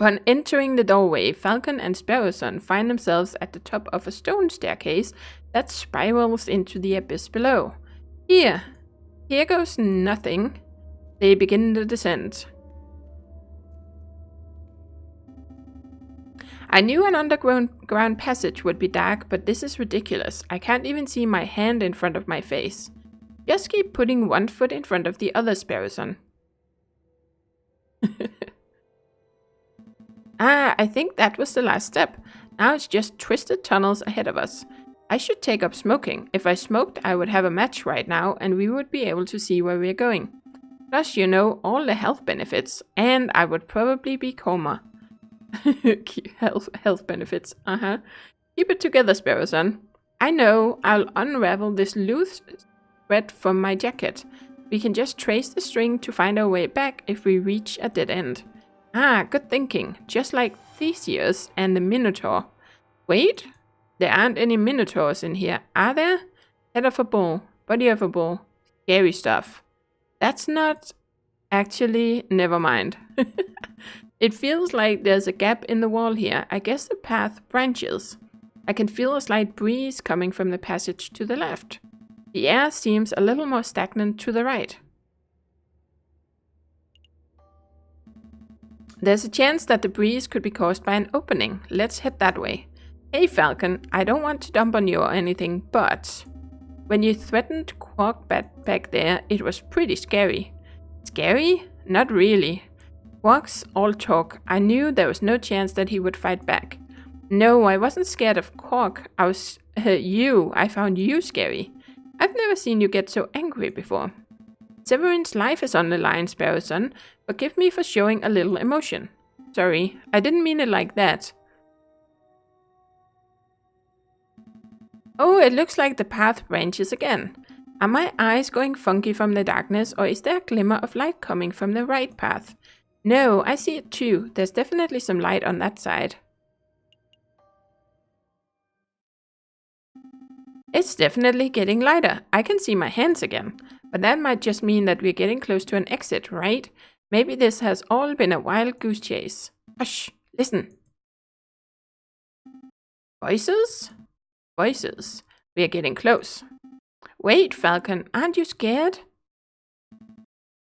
Upon entering the doorway, Falcon and Sparrowson find themselves at the top of a stone staircase that spirals into the abyss below. Here goes nothing. They begin the descent. I knew an underground passage would be dark, but this is ridiculous. I can't even see my hand in front of my face. Just keep putting one foot in front of the other, Sparrowson. I think that was the last step. Now it's just twisted tunnels ahead of us. I should take up smoking. If I smoked, I would have a match right now, and we would be able to see where we're going. Plus, you know, all the health benefits, and I would probably be coma. health benefits, Keep it together, Sparrowson. I know, I'll unravel this loose thread from my jacket. We can just trace the string to find our way back if we reach a dead end. Good thinking. Just like Theseus and the Minotaur. Wait, there aren't any Minotaurs in here, are there? Head of a bull, body of a bull, scary stuff. That's not... Actually, never mind. It feels like there's a gap in the wall here. I guess the path branches. I can feel a slight breeze coming from the passage to the left. The air seems a little more stagnant to the right. There's a chance that the breeze could be caused by an opening. Let's head that way. Hey Falcon, I don't want to dump on you or anything, but... When you threatened Quark back there, it was pretty scary. Scary? Not really. Quark's all talk. I knew there was no chance that he would fight back. No, I wasn't scared of Quark. I was... I found you scary. I've never seen you get so angry before. Severin's life is on the line, Sparrowson. Forgive me for showing a little emotion. Sorry, I didn't mean it like that. Oh, it looks like the path branches again. Are my eyes going funky from the darkness, or is there a glimmer of light coming from the right path? No, I see it too. There's definitely some light on that side. It's definitely getting lighter. I can see my hands again. But that might just mean that we're getting close to an exit, right? Maybe this has all been a wild goose chase. Hush, listen. Voices? Voices. We are getting close. Wait, Falcon, aren't you scared?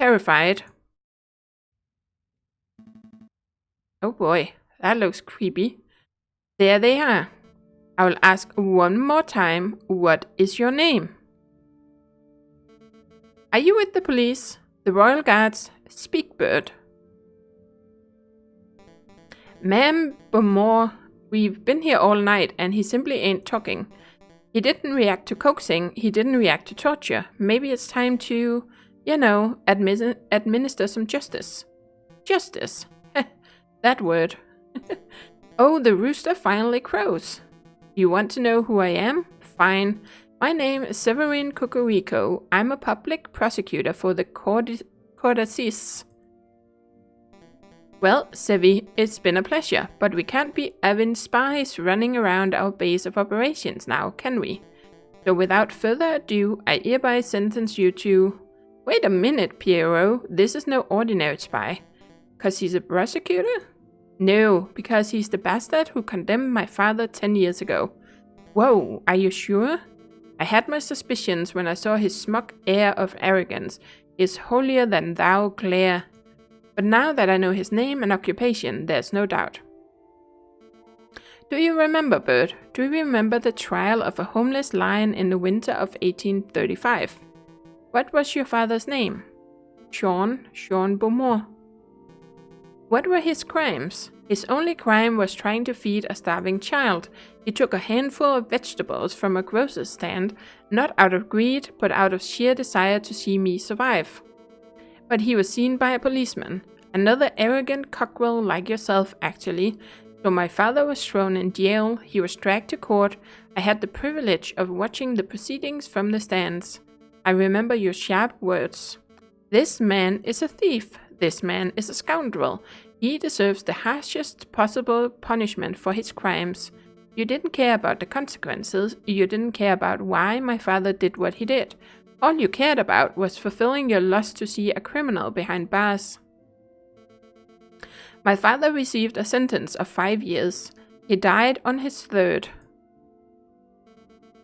Terrified. Oh boy, that looks creepy. There they are. I will ask one more time, what is your name? Are you with the police? The Royal Guards? Speak, bird. Ma'am Beaumont, we've been here all night and he simply ain't talking. He didn't react to coaxing, he didn't react to torture. Maybe it's time to, you know, administer some justice. Justice. That word. Oh, the rooster finally crows. You want to know who I am? Fine. My name is Severin Cocorico. I'm a public prosecutor for the Court d'Assises. Well, Sevi, it's been a pleasure, but we can't be Avin spies running around our base of operations now, can we? So without further ado, I hereby sentence you to... Wait a minute, Pierrot, this is no ordinary spy. 'Cause he's a prosecutor? No, because he's the bastard who condemned my father 10 years ago. Whoa, are you sure? I had my suspicions when I saw his smug air of arrogance, his holier-than-thou glare. But now that I know his name and occupation, there's no doubt. Do you remember, Bert? Do you remember the trial of a homeless lion in the winter of 1835? What was your father's name? Sean Beaumont. What were his crimes? His only crime was trying to feed a starving child. He took a handful of vegetables from a grocer's stand, not out of greed, but out of sheer desire to see me survive. But he was seen by a policeman, another arrogant cockerel like yourself actually. So my father was thrown in jail, he was dragged to court. I had the privilege of watching the proceedings from the stands. I remember your sharp words. This man is a thief. This man is a scoundrel. He deserves the harshest possible punishment for his crimes. You didn't care about the consequences. You didn't care about why my father did what he did. All you cared about was fulfilling your lust to see a criminal behind bars. My father received a sentence of 5 years. He died on his 3rd.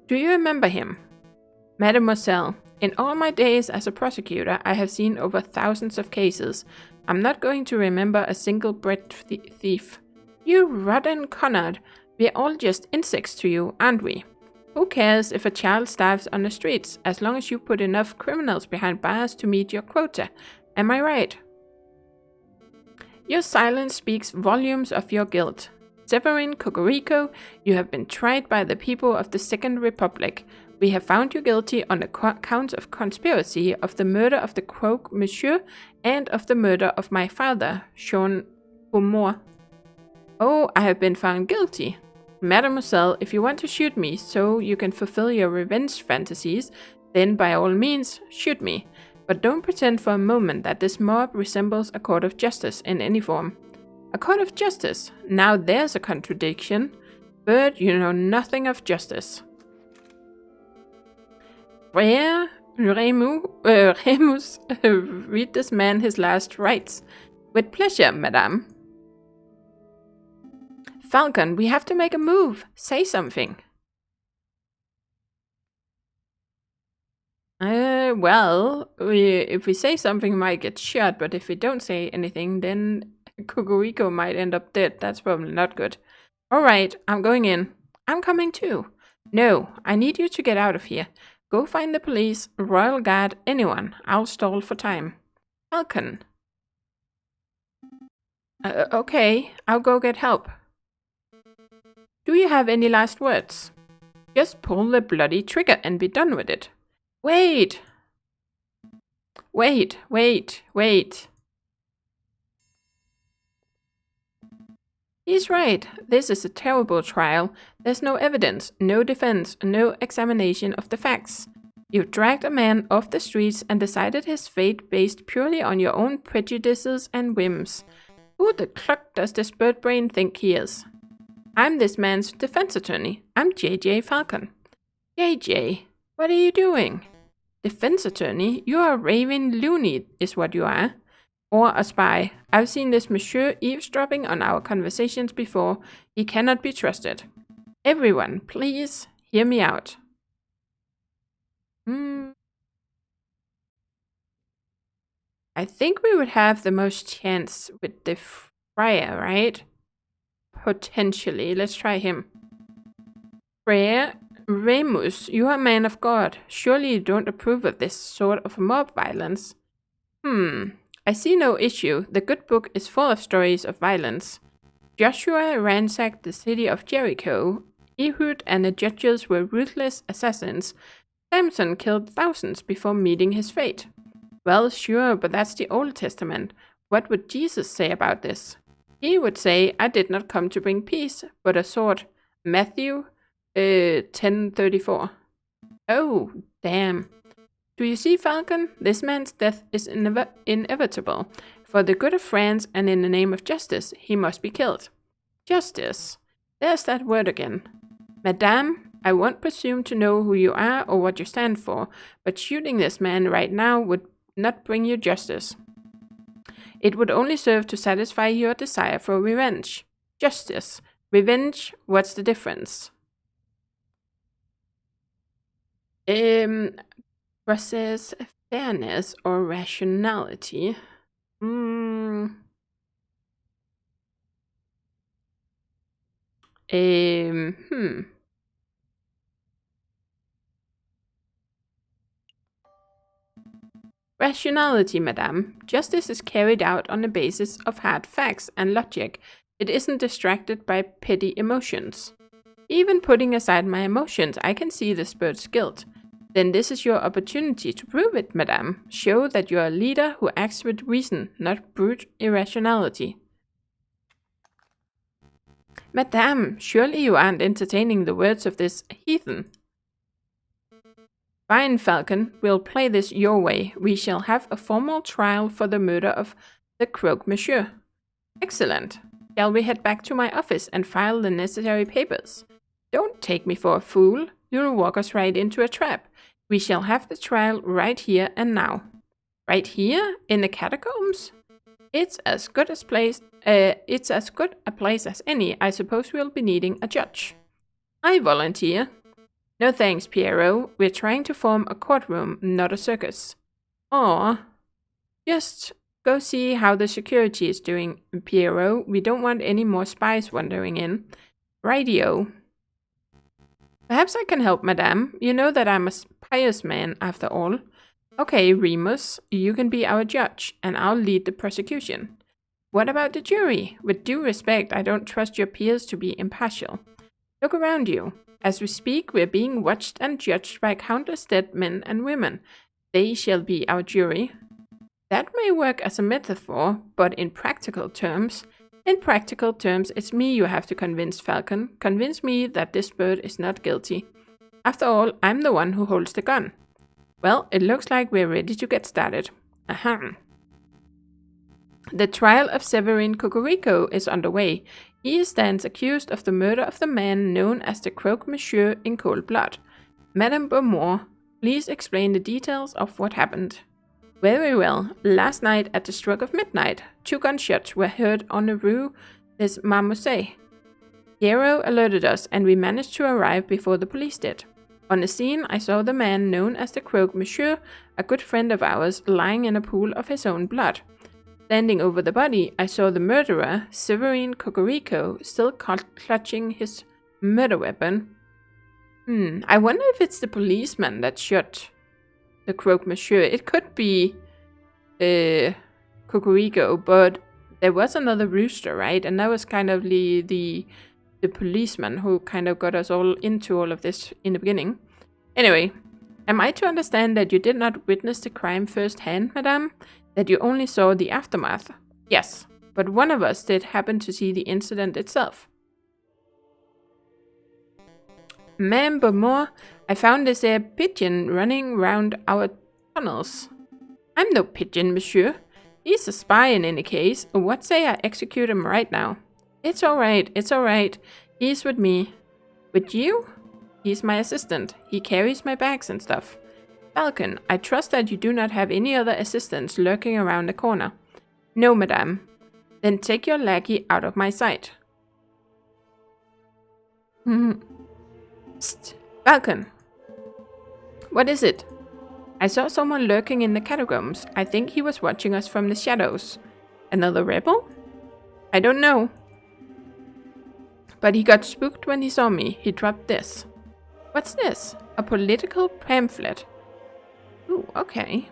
Do you remember him? Mademoiselle, in all my days as a prosecutor, I have seen over thousands of cases. I'm not going to remember a single bread thief. You rotten Conrad, we're all just insects to you, aren't we? Who cares if a child starves on the streets, as long as you put enough criminals behind bars to meet your quota? Am I right? Your silence speaks volumes of your guilt. Severin Cocorico, you have been tried by the people of the Second Republic. We have found you guilty on the count of conspiracy, of the murder of the Croque Monsieur, and of the murder of my father, Jean Beaumont. Oh, I have been found guilty. Mademoiselle, if you want to shoot me so you can fulfill your revenge fantasies, then by all means, shoot me. But don't pretend for a moment that this mob resembles a court of justice in any form. A court of justice? Now there's a contradiction. Bird, you know nothing of justice. Frère Remus, read this man his last rites. With pleasure, madame. Falcon, we have to make a move. Say something. Well, if we say something, we might get shot, but if we don't say anything, then Cocorico might end up dead. That's probably not good. Alright, I'm going in. I'm coming too. No, I need you to get out of here. Go find the police, Royal Guard, anyone. I'll stall for time. Falcon. Okay, I'll go get help. Do you have any last words? Just pull the bloody trigger and be done with it. Wait! Wait. He's right. This is a terrible trial. There's no evidence, no defense, no examination of the facts. You've dragged a man off the streets and decided his fate based purely on your own prejudices and whims. Who the cluck does this bird brain think he is? I'm this man's defense attorney. I'm JJ Falcon. JJ, what are you doing? Defense attorney? You're a raving loony, is what you are. Or a spy. I've seen this monsieur eavesdropping on our conversations before. He cannot be trusted. Everyone, please hear me out. I think we would have the most chance with the friar, right? Potentially. Let's try him. Frère Remus, you are a man of God. Surely you don't approve of this sort of mob violence. I see no issue. The good book is full of stories of violence. Joshua ransacked the city of Jericho. Ehud and the judges were ruthless assassins. Samson killed thousands before meeting his fate. Well, sure, but that's the Old Testament. What would Jesus say about this? He would say, I did not come to bring peace, but a sword. Matthew 10:34. Oh, damn. Do you see, Falcon? This man's death is inevitable. For the good of France and in the name of justice, he must be killed. Justice. There's that word again. Madame, I won't presume to know who you are or what you stand for, but shooting this man right now would not bring you justice. It would only serve to satisfy your desire for revenge. Justice. Revenge, what's the difference? Process, fairness, or rationality? Rationality, madame. Justice is carried out on the basis of hard facts and logic. It isn't distracted by petty emotions. Even putting aside my emotions, I can see this bird's guilt. Then this is your opportunity to prove it, madame. Show that you are a leader who acts with reason, not brute irrationality. Madame, surely you aren't entertaining the words of this heathen. Fine, Falcon, we'll play this your way. We shall have a formal trial for the murder of the Croque Monsieur. Excellent. Shall we head back to my office and file the necessary papers? Don't take me for a fool. You'll walk us right into a trap. We shall have the trial right here and now. Right here? In the catacombs? It's as good a place as any. I suppose we'll be needing a judge. I volunteer. No thanks, Pierrot. We're trying to form a courtroom, not a circus. Aw. Just go see how the security is doing, Pierrot. We don't want any more spies wandering in. Rightio. Perhaps I can help, madame. You know that I'm a pious man, after all. Okay, Remus, you can be our judge, and I'll lead the prosecution. What about the jury? With due respect, I don't trust your peers to be impartial. Look around you. As we speak, we're being watched and judged by countless dead men and women. They shall be our jury. That may work as a metaphor, but in practical terms, it's me you have to convince, Falcon. Convince me that this bird is not guilty. After all, I'm the one who holds the gun. Well, it looks like we're ready to get started. Ahem. The trial of Severin Cocorico is underway. He stands accused of the murder of the man known as the Croque Monsieur in cold blood. Madame Beaumont, please explain the details of what happened. Very well. Last night at the stroke of midnight, 2 gunshots were heard on the Rue des Marmousets. Pierrot alerted us and we managed to arrive before the police did. On the scene, I saw the man known as the Croque Monsieur, a good friend of ours, lying in a pool of his own blood. Standing over the body, I saw the murderer, Severin Cocorico, still clutching his murder weapon. I wonder if it's the policeman that shot the Croque Monsieur. It could be Cocorico, but there was another rooster, right? And that was kind of the policeman who kind of got us all into all of this in the beginning. Anyway, am I to understand that you did not witness the crime firsthand, madame? That you only saw the aftermath? Yes, but one of us did happen to see the incident itself. Ma'am Beaumont, I found this pigeon running round our tunnels. I'm no pigeon, monsieur. He's a spy in any case. What say I execute him right now? It's all right. He's with me. With you? He's my assistant. He carries my bags and stuff. Falcon, I trust that you do not have any other assistants lurking around the corner. No, madame. Then take your lackey out of my sight. Psst, Falcon. What is it? I saw someone lurking in the catacombs. I think he was watching us from the shadows. Another rebel? I don't know. But he got spooked when he saw me. He dropped this. What's this? A political pamphlet. Ooh, okay.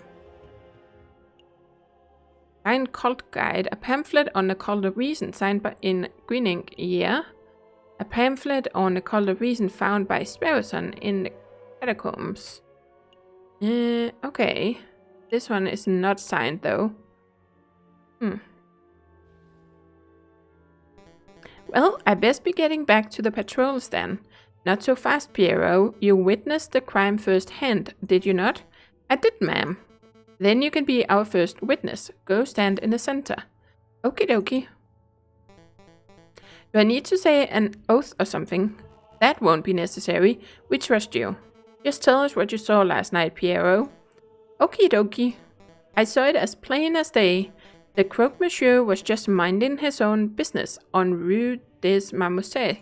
Signed cult guide. A pamphlet on the cult of reason signed by in green ink. Yeah. A pamphlet on the cult of reason found by Sparrowson in the catacombs. Okay. This one is not signed though. Well, I best be getting back to the patrols then. Not so fast, Pierrot. You witnessed the crime firsthand, did you not? I did, ma'am. Then you can be our first witness. Go stand in the center. Okie dokie. Do I need to say an oath or something? That won't be necessary. We trust you. Just tell us what you saw last night, Pierrot. Okie dokie. I saw it as plain as day. The Croque Monsieur was just minding his own business on Rue des Marmousets,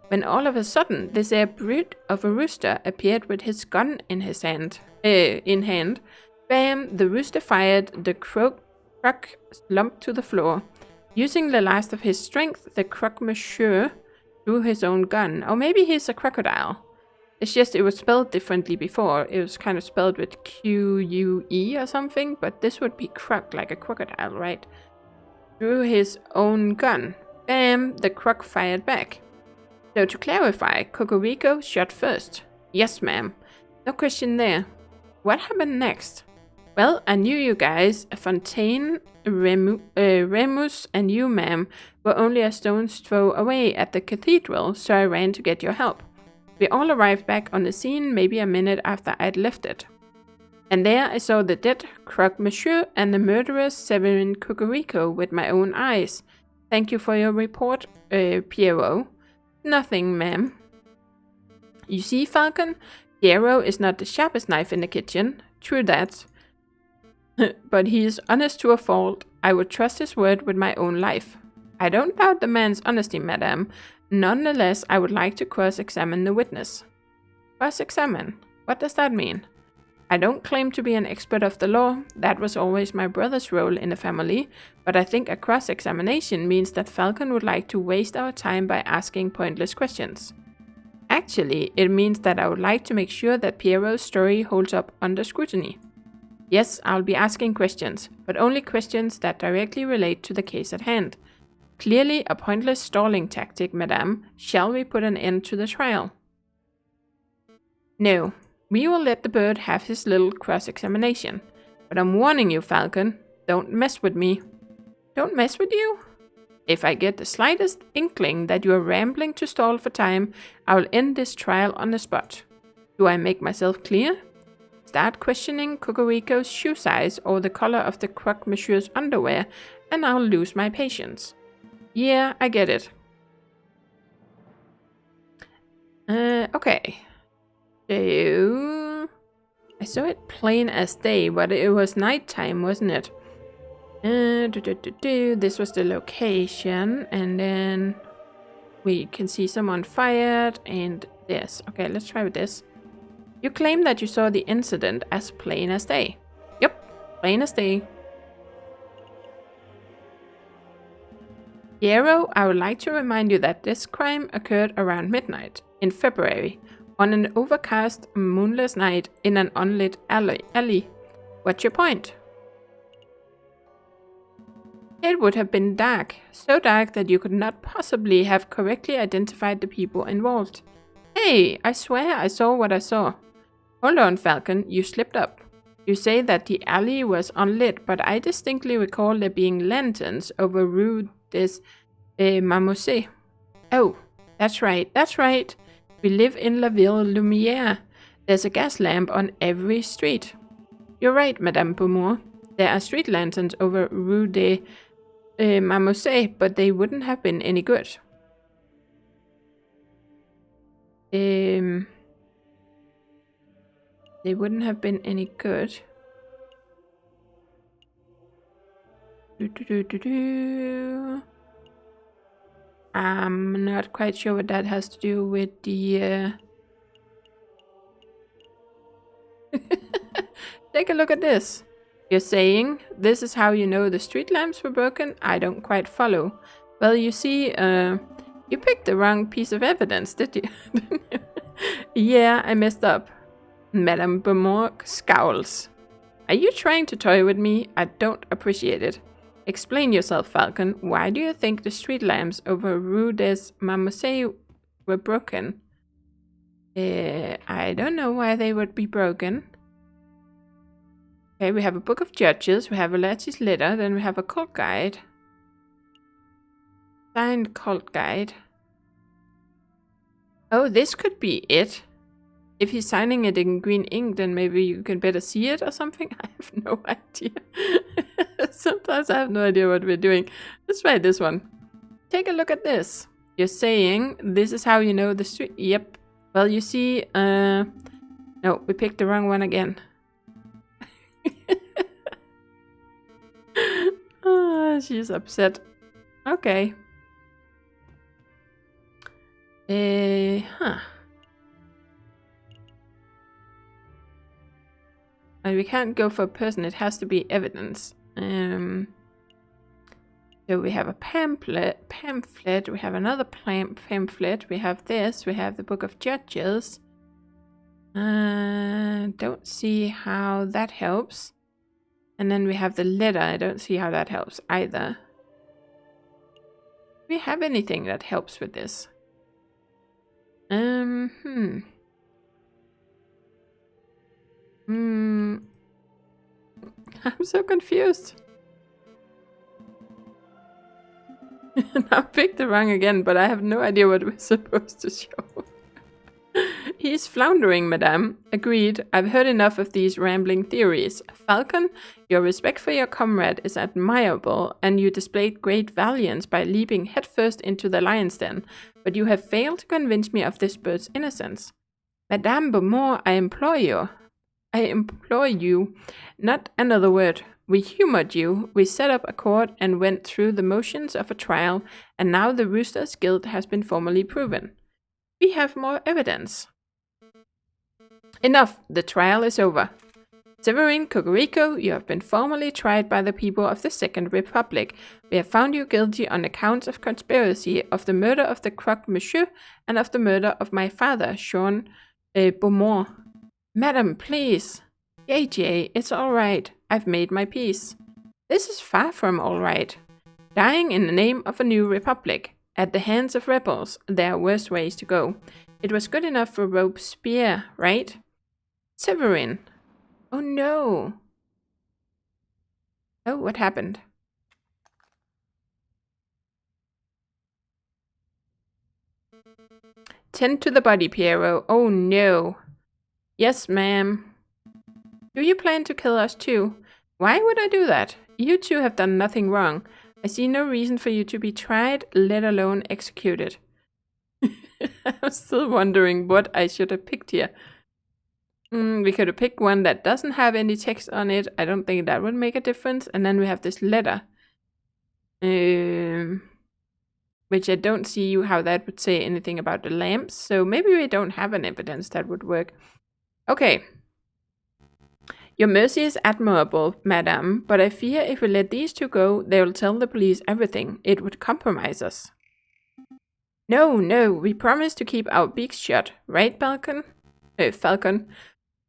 when all of a sudden this brute of a rooster appeared with his gun in his hand. Bam! The rooster fired. The croc slumped to the floor. Using the last of his strength, the Croque Monsieur drew his own gun. Or maybe he's a crocodile. It's just it was spelled differently before. It was kind of spelled with Q-U-E or something, but this would be croc, like a crocodile, right? Drew his own gun. Bam! The croc fired back. So to clarify, Cocorico shot first. Yes, ma'am. No question there. What happened next? Well, I knew you guys, Fontaine, Remus, and you, ma'am, were only a stone's throw away at the cathedral, so I ran to get your help. We all arrived back on the scene maybe a minute after I'd left it. And there I saw the dead Croque Monsieur and the murderous Severin Cocorico with my own eyes. Thank you for your report, Pierrot. Nothing, ma'am. You see, Falcon, Pierrot is not the sharpest knife in the kitchen. True that. But he is honest to a fault. I would trust his word with my own life. I don't doubt the man's honesty, madame. Nonetheless, I would like to cross-examine the witness. Cross-examine? What does that mean? I don't claim to be an expert of the law. That was always my brother's role in the family, but I think a cross-examination means that Falcon would like to waste our time by asking pointless questions. Actually, it means that I would like to make sure that Pierrot's story holds up under scrutiny. Yes, I'll be asking questions, but only questions that directly relate to the case at hand. Clearly a pointless stalling tactic, madame. Shall we put an end to the trial? No. We will let the bird have his little cross-examination. But I'm warning you, Falcon, don't mess with me. Don't mess with you? If I get the slightest inkling that you are rambling to stall for time, I will end this trial on the spot. Do I make myself clear? Start questioning Cocorico's shoe size or the color of the croque-monsieur's underwear, and I'll lose my patience. Yeah, I get it. Okay. So, I saw it plain as day, but it was nighttime, wasn't it? This was the location, and then we can see someone fired, and this. Okay, let's try with this. You claim that you saw the incident as plain as day. Yep, plain as day. Piero, I would like to remind you that this crime occurred around midnight in February. On an overcast, moonless night in an unlit alley. What's your point? It would have been dark, so dark that you could not possibly have correctly identified the people involved. Hey, I swear I saw what I saw. Hold on, Falcon, you slipped up. You say that the alley was unlit, but I distinctly recall there being lanterns over Rue des Marmousets. Oh, that's right. We live in La Ville Lumière. There's a gas lamp on every street. You're right, Madame Beaumont. There are street lanterns over Rue des Marmousets, but they wouldn't have been any good. They wouldn't have been any good. I'm not quite sure what that has to do with the... Take a look at this. You're saying this is how you know the street lamps were broken? I don't quite follow. Well, you see, you picked the wrong piece of evidence, did you? Yeah, I messed up. Madame Beaumont scowls. Are you trying to toy with me? I don't appreciate it. Explain yourself, Falcon. Why do you think the street lamps over Rue des Marmousets were broken? I don't know why they would be broken. Okay, we have a book of judges, we have a Letty's letter, then we have a cult guide. Signed cult guide. Oh, this could be it. If he's signing it in green ink, then maybe you can better see it or something. I have no idea. Sometimes I have no idea what we're doing. Let's try this one. Take a look at this. You're saying this is how you know the street. Yep. Well, you see, no, we picked the wrong one again. Oh, she's upset. Okay. Huh. And we can't go for a person, it has to be evidence. So we have a pamphlet, we have another pamphlet, we have this, we have the Book of Judges. Don't see how that helps. And then we have the letter, I don't see how that helps either. Do we have anything that helps with this? I'm so confused. I picked the wrong again, but I have no idea what we're supposed to show. He's floundering, madame. Agreed. I've heard enough of these rambling theories. Falcon, your respect for your comrade is admirable, and you displayed great valiance by leaping headfirst into the lion's den, but you have failed to convince me of this bird's innocence. Madame Beaumont, I implore you, not another word. We humored you, we set up a court and went through the motions of a trial, and now the Rooster's guilt has been formally proven. We have more evidence. Enough, the trial is over. Severin Cocorico, you have been formally tried by the people of the Second Republic. We have found you guilty on accounts of conspiracy, of the murder of the Croque Monsieur, and of the murder of my father, Jean Beaumont. Madam, please. Yeti, it's all right. I've made my peace. This is far from all right. Dying in the name of a new republic, at the hands of rebels, there are worse ways to go. It was good enough for Robespierre, right? Severin. Oh no. Oh, what happened? Tend to the body, Piero. Oh no. Yes, ma'am. Do you plan to kill us too? Why would I do that? You two have done nothing wrong. I see no reason for you to be tried, let alone executed. I'm still wondering what I should have picked here. We could have picked one that doesn't have any text on it. I don't think that would make a difference. And then we have this letter. Which I don't see how that would say anything about the lamps. So maybe we don't have an evidence that would work. Okay. Your mercy is admirable, madame, but I fear if we let these two go, they will tell the police everything. It would compromise us. No, we promise to keep our beaks shut, right, Falcon?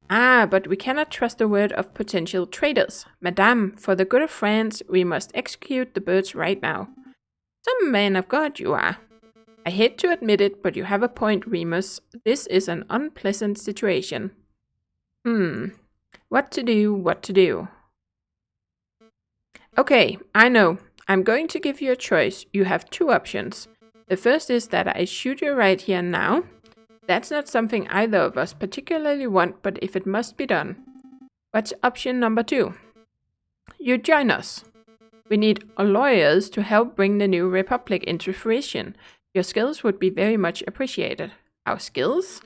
Ah, but we cannot trust the word of potential traitors. Madame, for the good of France, we must execute the birds right now. Some man of God you are. I hate to admit it, but you have a point, Remus. This is an unpleasant situation. What to do? Okay, I know. I'm going to give you a choice. You have two options. The first is that I shoot you right here now. That's not something either of us particularly want, but if it must be done. What's option number 2? You join us. We need lawyers to help bring the new republic into fruition. Your skills would be very much appreciated. Our skills?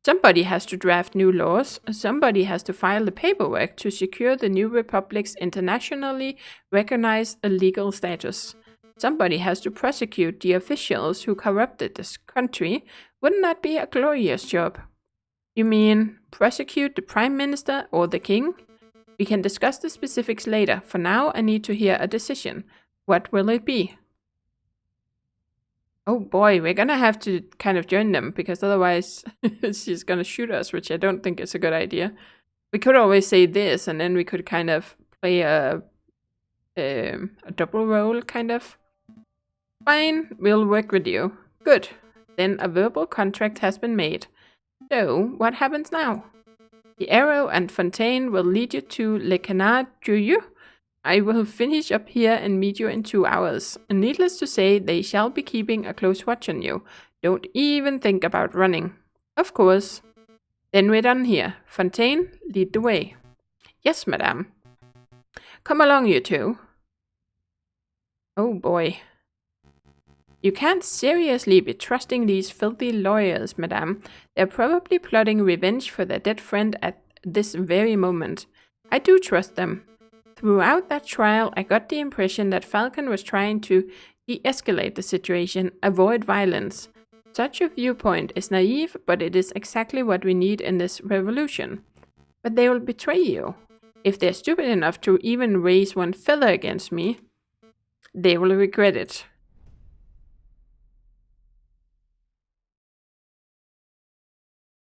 Somebody has to draft new laws. Somebody has to file the paperwork to secure the new republic's internationally recognized legal status. Somebody has to prosecute the officials who corrupted this country. Wouldn't that be a glorious job? You mean prosecute the Prime Minister or the King? We can discuss the specifics later. For now, I need to hear a decision. What will it be? Oh boy, we're gonna have to kind of join them, because otherwise she's gonna shoot us, which I don't think is a good idea. We could always say this, and then we could kind of play a double role, kind of. Fine, we'll work with you. Good. Then a verbal contract has been made. So, what happens now? The Arrow and Fontaine will lead you to Le Canard Joyeux. I will finish up here and meet you in 2 hours. And needless to say, they shall be keeping a close watch on you. Don't even think about running. Of course. Then we're done here. Fontaine, lead the way. Yes, madame. Come along, you two. Oh boy. You can't seriously be trusting these filthy lawyers, madame. They're probably plotting revenge for their dead friend at this very moment. I do trust them. Throughout that trial, I got the impression that Falcon was trying to de-escalate the situation, avoid violence. Such a viewpoint is naive, but it is exactly what we need in this revolution. But they will betray you. If they're stupid enough to even raise one feather against me, they will regret it.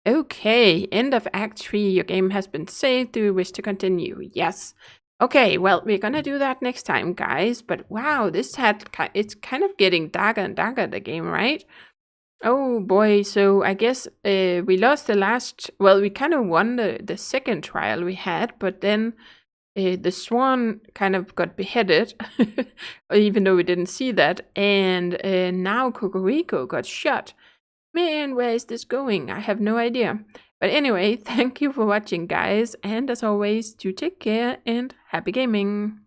Okay, end of Act 3. Your game has been saved. Do you wish to continue? Yes. Okay, well, we're gonna do that next time, guys. But wow, it's kind of getting darker and darker, the game, right? Oh boy, so I guess we lost the last... Well, we kind of won the second trial we had, but then the Swan kind of got beheaded, even though we didn't see that. And now Cocorico got shot. Man, where is this going? I have no idea. But anyway, thank you for watching, guys. And as always, do take care and happy gaming.